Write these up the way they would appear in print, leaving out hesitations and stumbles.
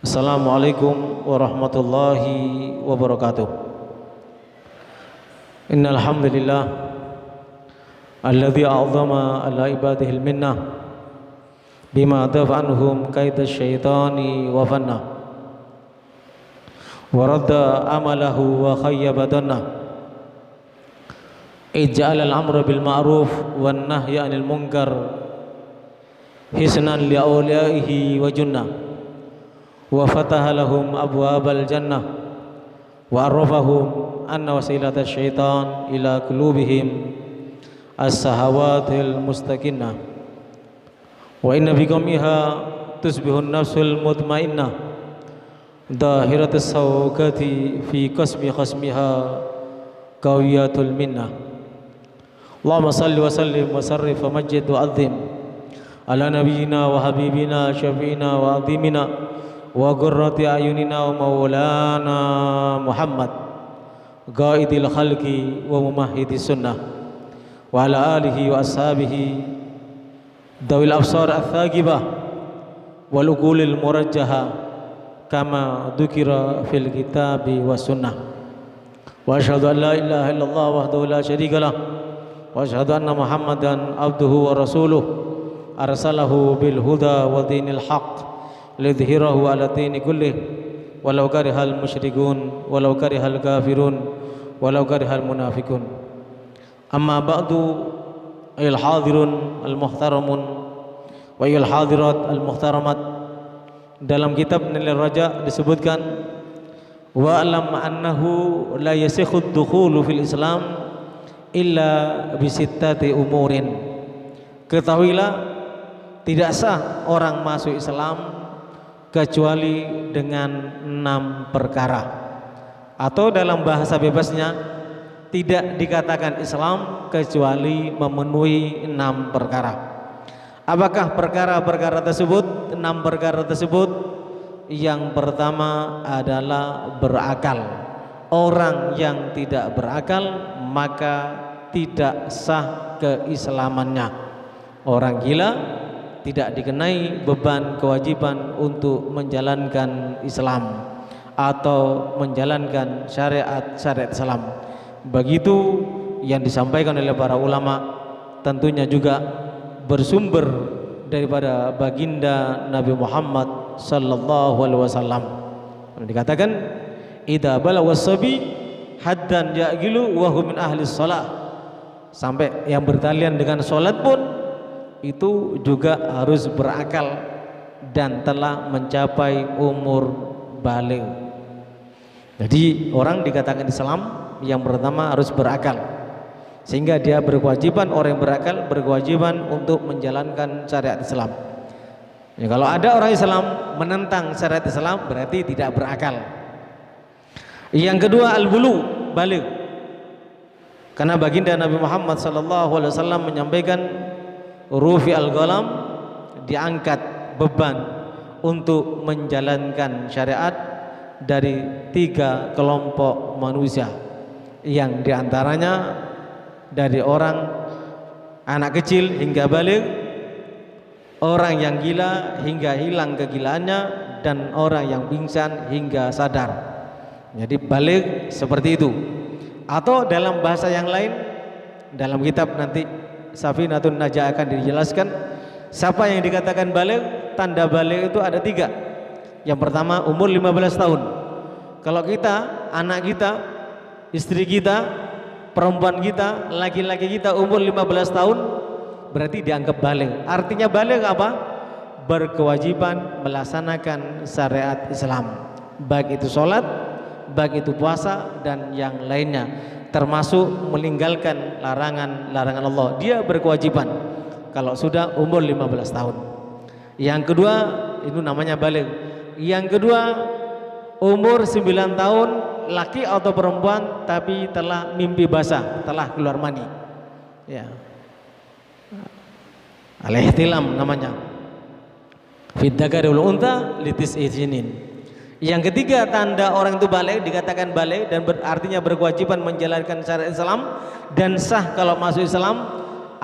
Assalamualaikum warahmatullahi wabarakatuh. Innal hamdalillah alladzi a'zama ala ibadihi al-minnah bima dafa'anhum kaidasy syaitani wa fanna wa radda amalahu wa khayyaba dhanna ij'ala al-amra bil ma'ruf wan nahya 'anil munkar hisnan li awliyaihi wa junnah wa fataha lahum abwabal jannah wa arrafahum anna wasilata syaitan ila qulubihim as-sahawatil mustaqinnah wa inna biqamiha tusbihun nafsul mutmainnah dahiratus sawkati fi qasmi khasmiha qawiyatul minnah. Allahumma salli wa sallim wa sarrif wa majjid wa azim ala nabiyyina wa habibina syafi'ina wa azimina wa qurrati ayunina wa maulana Muhammad qaidil khalqi wa mumahhidis sunnah wa ala alihi wa ashabihi dawil absar ats-tsaqibah wal uqulil murajjaha kama dzukira fil kitabi was sunnah wa asyhadu an la ilaha illallah wahdahu la syarika lah wa asyhadu anna Muhammadan abduhu wa rasuluh arsalahu bil huda wa dinil haqq lidhhirahu ala dini kullih walau karihal musyrikun walau karihal kafirun walau karihal munafikun. Amma ba'du, ayil hadirun al muhtaramun wa ayil hadirat al muhtaramat. Dalam kitab Nilai Raja disebutkan wa alam annahu la yasikhu ad-dukhulu fil Islam illa bi sittati umurin. Ketahuilah tidak sah orang masuk Islam kecuali dengan 6 perkara, atau dalam bahasa bebasnya tidak dikatakan Islam kecuali memenuhi 6 perkara. Apakah perkara-perkara tersebut? 6 perkara tersebut, yang pertama adalah berakal. Orang yang tidak berakal maka tidak sah keislamannya. Orang gila tidak dikenai beban kewajiban untuk menjalankan Islam atau menjalankan syariat Islam. Begitu yang disampaikan oleh para ulama, tentunya juga bersumber daripada baginda Nabi Muhammad sallallahu alaihi wasallam. Dikatakan idza balagha as-sabi haddan yaqilu wa hum min ahli shalah, sampai yang bertalian dengan salat pun itu juga harus berakal dan telah mencapai umur baligh. Jadi orang dikatakan Islam yang pertama harus berakal, sehingga dia berkewajiban, orang yang berakal berkewajiban untuk menjalankan syariat Islam. Ya, kalau ada orang Islam menentang syariat Islam berarti tidak berakal. Yang kedua al-bulu, baligh. Karena baginda Nabi Muhammad sallallahu alaihi wasallam menyampaikan rufi al-ghalam, diangkat beban untuk menjalankan syariat dari 3 kelompok manusia, yang diantaranya dari orang anak kecil hingga balik, orang yang gila hingga hilang kegilaannya, dan orang yang pingsan hingga sadar. Jadi balik seperti itu. Atau dalam bahasa yang lain, dalam kitab nanti Safinatun Najah akan dijelaskan siapa yang dikatakan baligh. Tanda baligh itu ada 3. Yang pertama umur 15 tahun. Kalau kita, anak kita, istri kita, perempuan kita, laki-laki kita umur 15 tahun berarti dianggap baligh. Artinya baligh apa? Berkewajiban melaksanakan syariat Islam, baik itu sholat, baik itu puasa, dan yang lainnya, termasuk meninggalkan larangan-larangan Allah. Dia berkewajiban kalau sudah umur 15 tahun. Yang kedua, itu namanya baligh. Yang kedua, umur 9 tahun, laki atau perempuan, tapi telah mimpi basah, telah keluar mani. Ya. Al-ihtilam namanya. Fid dzakari wal untha litis'i sinin. Yang ketiga, tanda orang itu baligh, dikatakan baligh dan artinya berkewajiban menjalankan syariat Islam dan sah kalau masuk Islam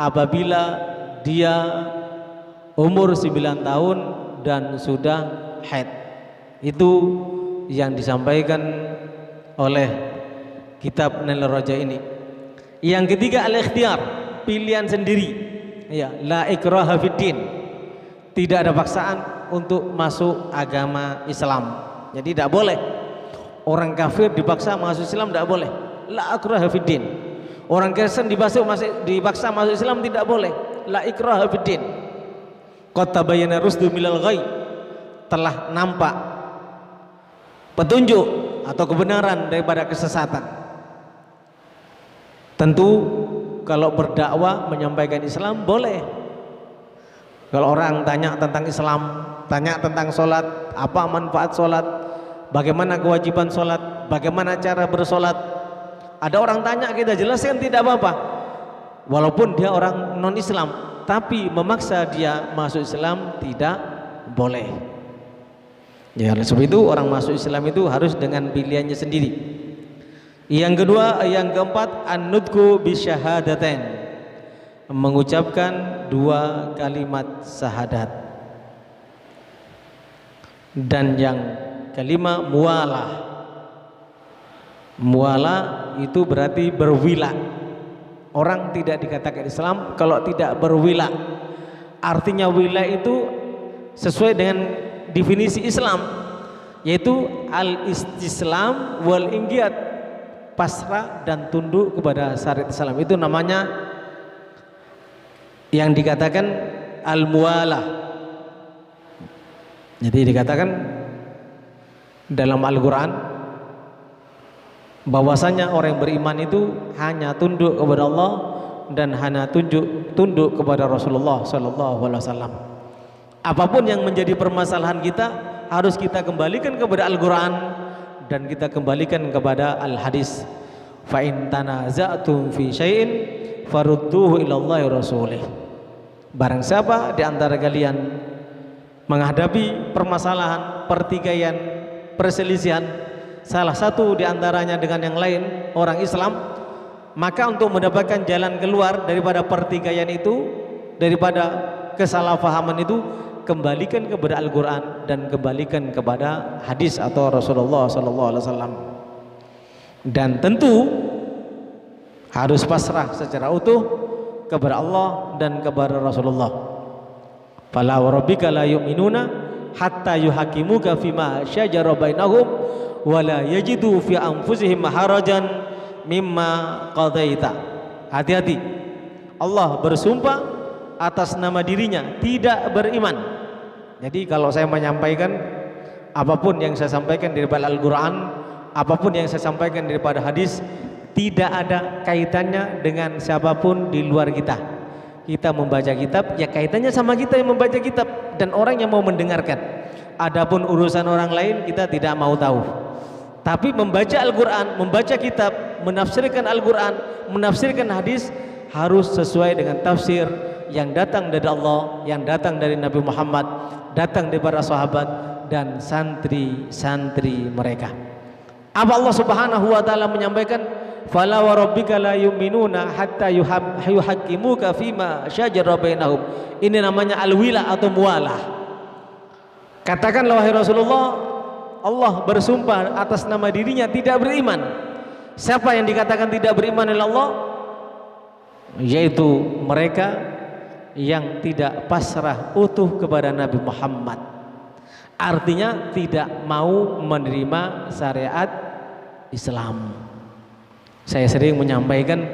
apabila dia umur 9 tahun dan sudah haid. Itu yang disampaikan oleh kitab Nailur Raja ini. Yang ketiga al-ikhtiyar, pilihan sendiri. Ya, la ikraha fiddin. Tidak ada paksaan untuk masuk agama Islam. Jadi tidak boleh orang kafir dipaksa masuk Islam, tidak boleh. La ikraha fiddin. Orang Kristen dipaksa masuk Islam, tidak boleh. La ikraha fiddin. Qad tabayyana rusdu minal ghayy. Telah nampak petunjuk atau kebenaran daripada kesesatan. Tentu kalau berdakwah menyampaikan Islam boleh. Kalau orang tanya tentang Islam, tanya tentang sholat, apa manfaat sholat, bagaimana kewajiban sholat, bagaimana cara bersolat, ada orang tanya, kita jelaskan, tidak apa-apa. Walaupun dia orang non Islam, tapi memaksa dia masuk Islam tidak boleh. Ya, sebab itu orang masuk Islam itu harus dengan pilihannya sendiri. Yang kedua, yang keempat, an-nutqu bisyahadatain, mengucapkan 2 kalimat syahadat. Dan yang kelima, mualah. Mualah itu berarti berwila. Orang tidak dikatakan Islam kalau tidak berwila. Artinya wila itu sesuai dengan definisi Islam, yaitu al-istislam wal inqiyad, pasrah dan tunduk kepada syariat Islam. Itu namanya yang dikatakan al-mualah. Jadi dikatakan dalam Al-Quran bahwasanya orang yang beriman itu hanya tunduk kepada Allah dan hanya tunduk kepada Rasulullah sallallahu alaihi wasallam. Apapun yang menjadi permasalahan kita harus kita kembalikan kepada Al-Quran dan kita kembalikan kepada Al-Hadis. Fa in tanaza'tum fi syai'in farudduhu ila Allahi rasulih. Barang siapa di antara kalian menghadapi permasalahan, pertikaian, perselisihan, salah satu di antaranya dengan yang lain orang Islam, maka untuk mendapatkan jalan keluar daripada pertikaian itu, daripada kesalahpahaman itu, kembalikan kepada Al-Quran dan kembalikan kepada hadis atau Rasulullah SAW. Dan tentu harus pasrah secara utuh kepada Allah dan kepada Rasulullah. Fala wa rabbika la yu'minuna hatta yuhakimuka fima syajara bainahum wa la yajidu fi anfusihim harajan mimma qadaita. Hati-hati, Allah bersumpah atas nama dirinya tidak beriman. Jadi kalau saya menyampaikan apapun yang saya sampaikan daripada Al-Quran, apapun yang saya sampaikan daripada hadis, tidak ada kaitannya dengan siapapun di luar kita. Kita membaca kitab, ya kaitannya sama kita yang membaca kitab dan orang yang mau mendengarkan. Adapun urusan orang lain kita tidak mau tahu. Tapi membaca Al-Quran, membaca kitab, menafsirkan Al-Quran, menafsirkan hadis harus sesuai dengan tafsir yang datang dari Allah, yang datang dari Nabi Muhammad, datang dari para sahabat dan santri-santri mereka. Apa Allah Subhanahu wa taala menyampaikan, fala wa rabbika la yu'minuna hatta yuhaqqimuka fima syajara bainahum. Ini namanya al-wila atau mualah. Katakanlah wahai Rasulullah, Allah bersumpah atas nama dirinya tidak beriman. Siapa yang dikatakan tidak beriman oleh Allah? Yaitu mereka yang tidak pasrah utuh kepada Nabi Muhammad. Artinya tidak mau menerima syariat Islam. Saya sering menyampaikan,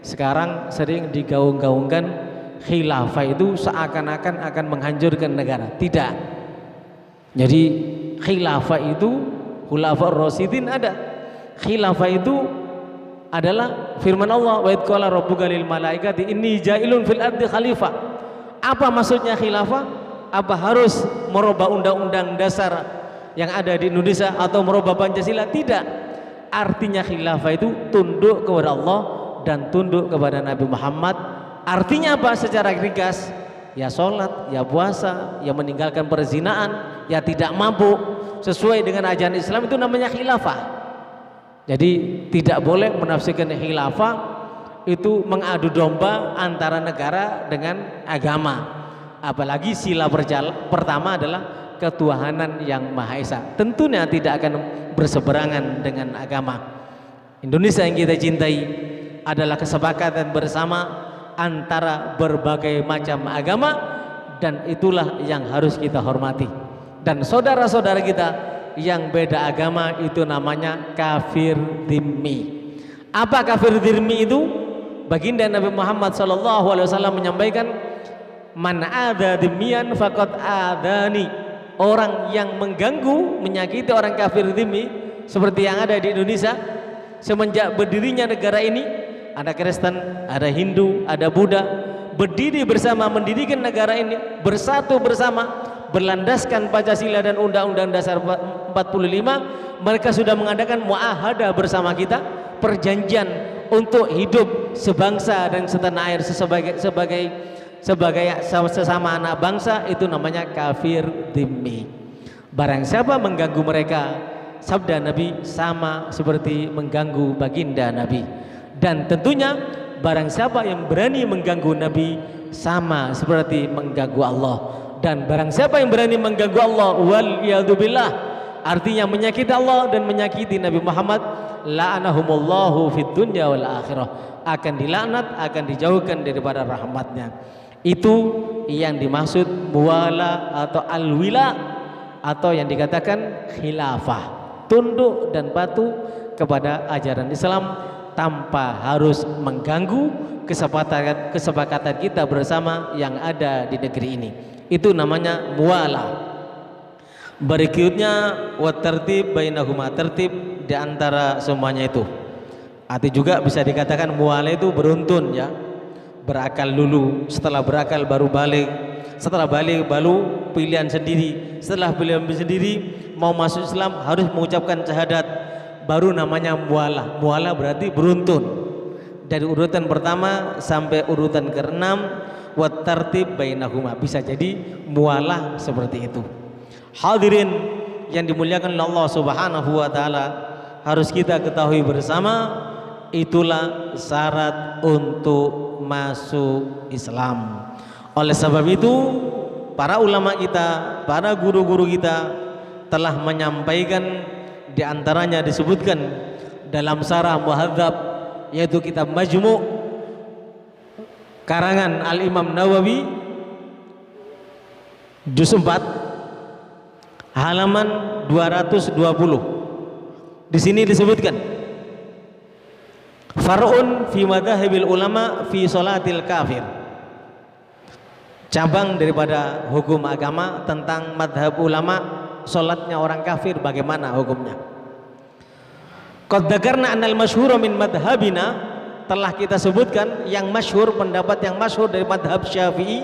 sekarang sering digaung-gaungkan khilafah itu seakan-akan akan menghancurkan negara. Tidak. Jadi khilafah itu, khulafa'ur rasyidin ada. Khilafah itu adalah firman Allah, wa idh qala rabbuka lil malaikati inni ja'ilun fil ardi khalifah. Apa maksudnya khilafah? Apa harus merubah undang-undang dasar yang ada di Indonesia atau merubah Pancasila? Tidak. Artinya khilafah itu tunduk kepada Allah dan tunduk kepada Nabi Muhammad. Artinya apa secara ringkas? Ya sholat, ya puasa, ya meninggalkan perzinaan, ya tidak mabuk, sesuai dengan ajaran Islam, itu namanya khilafah. Jadi tidak boleh menafsirkan khilafah itu mengadu domba antara negara dengan agama. Apalagi sila pertama adalah ketuhanan yang Maha Esa. Tentunya tidak akan berseberangan dengan agama. Indonesia yang kita cintai adalah kesepakatan bersama antara berbagai macam agama, dan itulah yang harus kita hormati. Dan saudara-saudara kita yang beda agama itu namanya kafir dhimmi. Apa kafir dhimmi itu? Baginda Nabi Muhammad SAW menyampaikan, man ada dhimmiyan faqad adani. Orang yang mengganggu, menyakiti orang kafir dhimmi seperti yang ada di Indonesia semenjak berdirinya negara ini, ada Kristen, ada Hindu, ada Buddha, berdiri bersama mendirikan negara ini, bersatu bersama, berlandaskan Pancasila dan Undang-Undang Dasar 45. Mereka sudah mengadakan muahadah bersama kita, perjanjian untuk hidup sebangsa dan setanah air sebagai sesama anak bangsa. Itu namanya kafir dhimmi. Barang siapa mengganggu mereka, sabda Nabi, sama seperti mengganggu baginda Nabi. Dan tentunya barang siapa yang berani mengganggu Nabi, sama seperti mengganggu Allah. Dan barang siapa yang berani mengganggu Allah, waliyadzubillah, artinya menyakiti Allah dan menyakiti Nabi Muhammad, la'anahumullahu fid dunya wal akhirah, akan dilaknat, akan dijauhkan daripada rahmatnya. Itu yang dimaksud muwala atau alwila, atau yang dikatakan khilafah, tunduk dan patuh kepada ajaran Islam tanpa harus mengganggu kesepakatan kita bersama yang ada di negeri ini. Itu namanya muwala. Berikutnya watartib bainahuma, tertib di antara semuanya itu. Arti juga bisa dikatakan muwala itu beruntun ya. Berakal dulu, setelah berakal baru balik, setelah balik baru pilihan sendiri, setelah pilihan sendiri mau masuk Islam harus mengucapkan syahadat, baru namanya muwala. Muwala berarti beruntun dari urutan pertama sampai urutan ke-6. Watartib bainahuma, bisa jadi muwala seperti itu. Hadirin yang dimuliakan oleh Allah Subhanahu wa taala, harus kita ketahui bersama, itulah syarat untuk masuk Islam. Oleh sebab itu, para ulama kita, para guru-guru kita telah menyampaikan, di antaranya disebutkan dalam Syarah Muhadzab, yaitu kitab Majmu' karangan Al-Imam Nawawi, juz 4 halaman 220. Di sini disebutkan far'un fi madhahibil ulama fi salatil kafir, cabang daripada hukum agama tentang madhab ulama, salatnya orang kafir bagaimana hukumnya. Qad dzakarna annal masyhura min madhabina, telah kita sebutkan yang masyhur, pendapat yang masyhur dari madhab Syafi'i,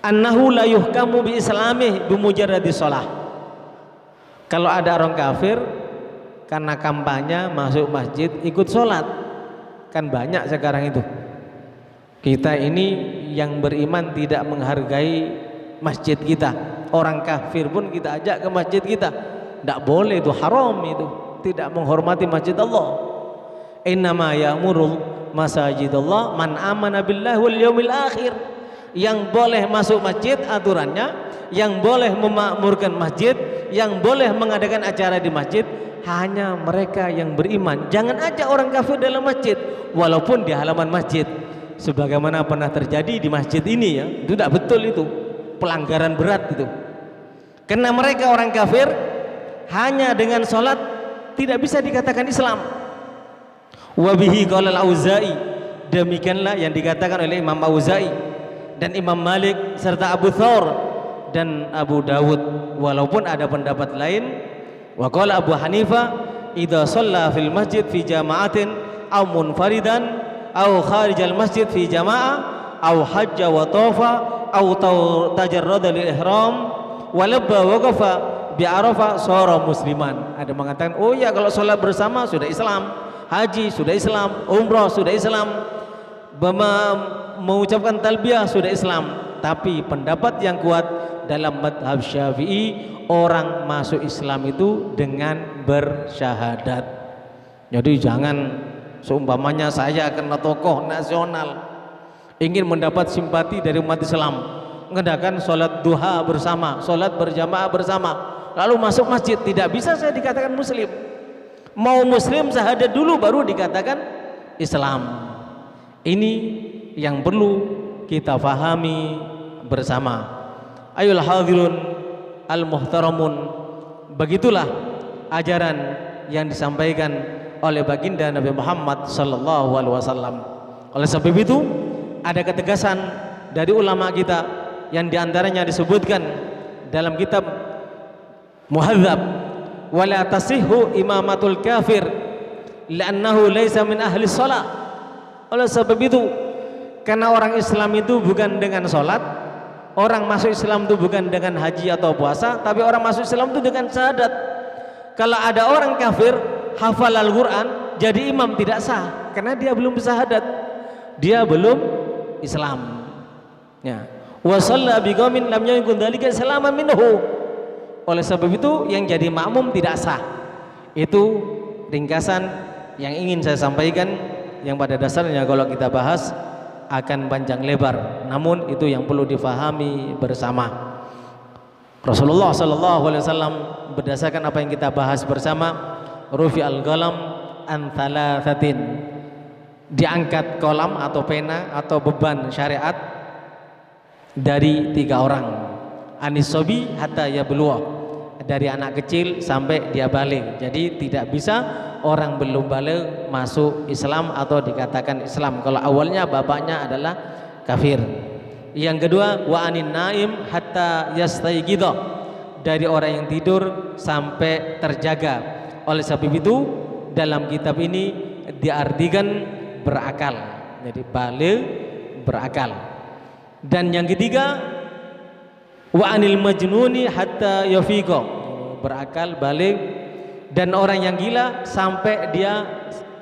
annahu la yuhkamu bi islamih bi mujarradi shalah. Kalau ada orang kafir karena kampanye masuk masjid ikut sholat, kan banyak sekarang itu. Kita ini yang beriman tidak menghargai masjid kita, orang kafir pun kita ajak ke masjid kita, tidak boleh, itu haram, itu tidak menghormati masjid Allah. Innama ya'murul masajidallah man amana billahi wal yaumil akhir. Yang boleh masuk masjid aturannya, yang boleh memakmurkan masjid, yang boleh mengadakan acara di masjid, hanya mereka yang beriman. Jangan ajak orang kafir dalam masjid walaupun di halaman masjid, sebagaimana pernah terjadi di masjid ini ya. Itu tidak betul, itu pelanggaran berat itu. Karena mereka orang kafir hanya dengan sholat tidak bisa dikatakan Islam. Wabihi qala al-Auza'i, demikianlah yang dikatakan oleh Imam Auza'i dan Imam Malik serta Abu Thawr dan Abu Dawud, walaupun ada pendapat lain. Wa qala Abu Hanifah, idza shalla fil masjid fi jama'atin aw munfaridan aw kharijal masjid fi jama'ah aw hajja wa tawafa aw tajarrada lil ihram wa labba waqafa bi Arafah shara musliman. Ada mengatakan, oh ya, kalau sholat bersama sudah Islam, haji sudah Islam, umrah sudah Islam, mengucapkan talbiyah sudah Islam. Tapi pendapat yang kuat dalam madhab Syafi'i, orang masuk Islam itu dengan bersyahadat. Jadi jangan seumpamanya saya karena tokoh nasional ingin mendapat simpati dari umat Islam, mengadakan sholat duha bersama, sholat berjamaah bersama, lalu masuk masjid, tidak bisa saya dikatakan muslim. Mau muslim syahadat dulu baru dikatakan Islam. Ini yang perlu kita fahami bersama. Ayul hadirun al-muhtaramun, begitulah ajaran yang disampaikan oleh baginda Nabi Muhammad sallallahu alaihi wasallam. Oleh sebab itu ada ketegasan dari ulama kita yang diantaranya disebutkan dalam kitab Muhadzab, wala tasihhu imamatul kafir li'annahu laisa min ahli shalah. Oleh sebab itu, karena orang Islam itu bukan dengan sholat, orang masuk Islam itu bukan dengan haji atau puasa, tapi orang masuk Islam itu dengan syahadat. Kalau ada orang kafir hafal Al-Quran jadi imam, tidak sah karena dia belum bersyahadat, dia belum Islam. Ya. Wa shalla biqaumin lam yakun dzalika salaman minhu. Oleh sebab itu yang jadi makmum tidak sah. Itu ringkasan yang ingin saya sampaikan, yang pada dasarnya kalau kita bahas akan panjang lebar, namun itu yang perlu difahami bersama. Rasulullah sallallahu alaihi wasallam berdasarkan apa yang kita bahas bersama, rufi al-qalam an thalathatin, diangkat kolam atau pena atau beban syariat dari 3 orang. Anisobi hatta yablugh, dari anak kecil sampai dia balik. Jadi tidak bisa orang belum balik masuk Islam atau dikatakan Islam kalau awalnya bapaknya adalah kafir. Yang kedua, wa anin naim hatta yastayqidha, dari orang yang tidur sampai terjaga. Oleh sebab itu dalam kitab ini diartikan berakal, jadi balik berakal. Dan yang ketiga, wa anil majnuni hatta yafiqa, berakal balik, dan orang yang gila sampai dia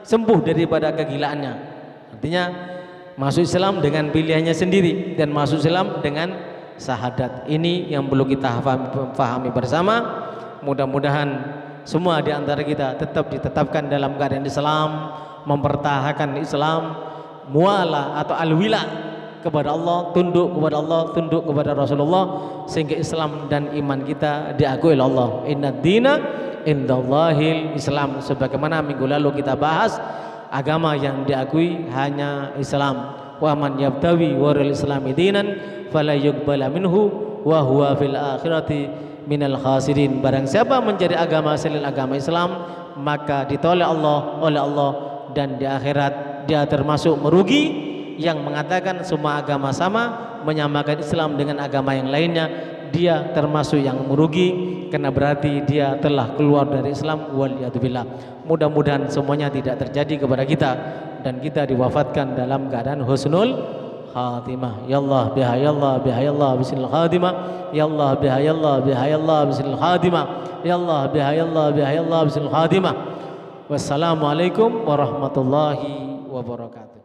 sembuh daripada kegilaannya. Artinya masuk Islam dengan pilihannya sendiri dan masuk Islam dengan syahadat. Ini yang perlu kita pahami bersama. Mudah-mudahan semua di antara kita tetap ditetapkan dalam keadaan Islam, mempertahankan Islam, mualah atau alwila kepada Allah, tunduk kepada Allah, tunduk kepada Rasulullah, sehingga Islam dan iman kita diakui oleh Allah. Innad dina indallahil Islam. Sebagaimana minggu lalu kita bahas, agama yang diakui hanya Islam. Wa man yabtawi waril islami dinan fala yuqbala minhu wa huwa fil akhirati minal khasirin. Barang siapa mencari agama selain agama Islam, maka ditolak Allah oleh Allah, dan di akhirat dia termasuk merugi. Yang mengatakan semua agama sama, menyamakan Islam dengan agama yang lainnya, dia termasuk yang merugi, karena berarti dia telah keluar dari Islam. Waliyadzubillah. Mudah-mudahan semuanya tidak terjadi kepada kita dan kita diwafatkan dalam keadaan husnul khatimah. Ya Allah biha ya Allah biha ya Allah bismil khatimah. Ya Allah biha ya Allah biha ya Allah bismil khatimah. Ya Allah biha ya Allah biha ya Allah bismil khatimah. Wassalamualaikum warahmatullahi wabarakatuh.